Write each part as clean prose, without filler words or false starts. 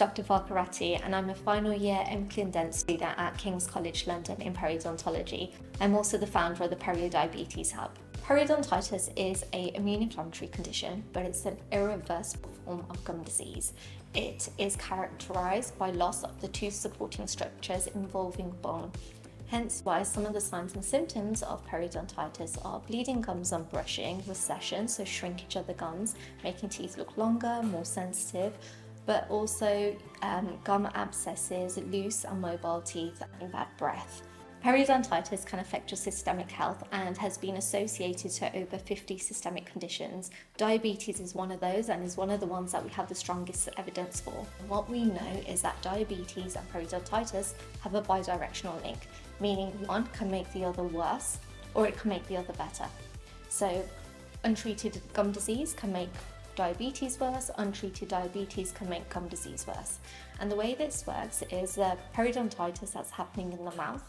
Dr. Varkha Rattu, and I'm a final year MCLIN student at King's College London in periodontology. I'm also the founder of the Perio Diabetes Hub. Periodontitis is an immune inflammatory condition, but it's an irreversible form of gum disease. It is characterized by loss of the tooth supporting structures involving bone. Hence why some of the signs and symptoms of periodontitis are bleeding gums on brushing, recession, so shrinkage of the gums, making teeth look longer, more sensitive, but also gum abscesses, loose and mobile teeth, and bad breath. Periodontitis can affect your systemic health and has been associated to over 50 systemic conditions. Diabetes is one of those and is one of the ones that we have the strongest evidence for. What we know is that diabetes and periodontitis have a bidirectional link, meaning one can make the other worse or it can make the other better. So untreated gum disease can make diabetes worse, untreated diabetes can make gum disease worse. And the way this works is that periodontitis that's happening in the mouth,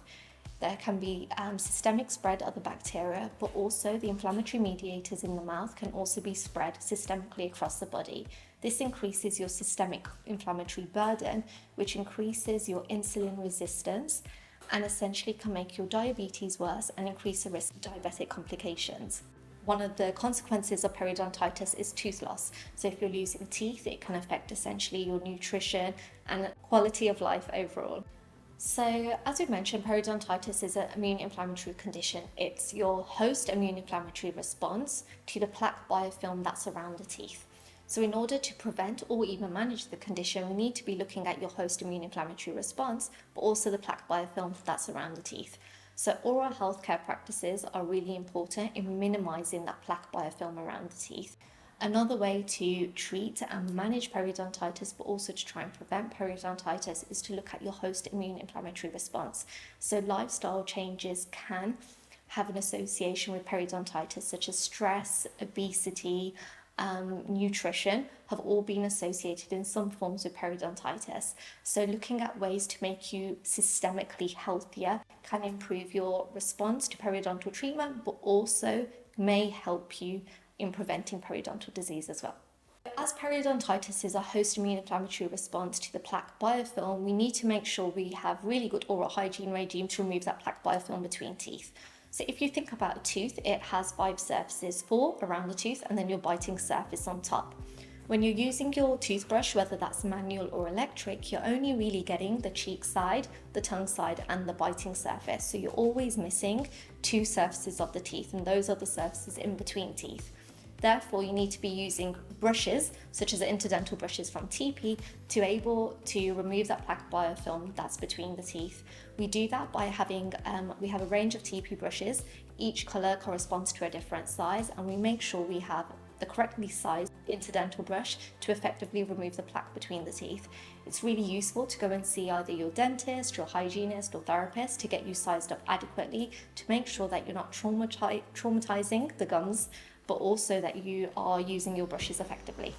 there can be systemic spread of the bacteria, but also the inflammatory mediators in the mouth can also be spread systemically across the body. This increases your systemic inflammatory burden, which increases your insulin resistance and essentially can make your diabetes worse and increase the risk of diabetic complications. One of the consequences of periodontitis is tooth loss. So if you're losing teeth, it can affect essentially your nutrition and quality of life overall. So as we mentioned, periodontitis is an immune inflammatory condition. It's your host immune inflammatory response to the plaque biofilm that's around the teeth. So in order to prevent or even manage the condition, we need to be looking at your host immune inflammatory response, but also the plaque biofilm that's around the teeth. So oral healthcare practices are really important in minimizing that plaque biofilm around the teeth. Another way to treat and manage periodontitis, but also to try and prevent periodontitis, is to look at your host immune inflammatory response. So lifestyle changes can have an association with periodontitis, such as stress, obesity, nutrition have all been associated in some forms with periodontitis. So looking at ways to make you systemically healthier can improve your response to periodontal treatment, but also may help you in preventing periodontal disease as well. As periodontitis is a host immune inflammatory response to the plaque biofilm, we need to make sure we have really good oral hygiene regime to remove that plaque biofilm between teeth. So if you think about a tooth, it has 5 surfaces, 4 around the tooth and then your biting surface on top. When you're using your toothbrush, whether that's manual or electric, you're only really getting the cheek side, the tongue side and the biting surface. So you're always missing 2 surfaces of the teeth, and those are the surfaces in between teeth. Therefore, you need to be using brushes, such as interdental brushes from TePe, to able to remove that plaque biofilm that's between the teeth. We do that by having, we have a range of TePe brushes. Each color corresponds to a different size, and we make sure we have the correctly sized interdental brush to effectively remove the plaque between the teeth. It's really useful to go and see either your dentist, your hygienist or therapist to get you sized up adequately to make sure that you're not traumatizing the gums, but also that you are using your brushes effectively.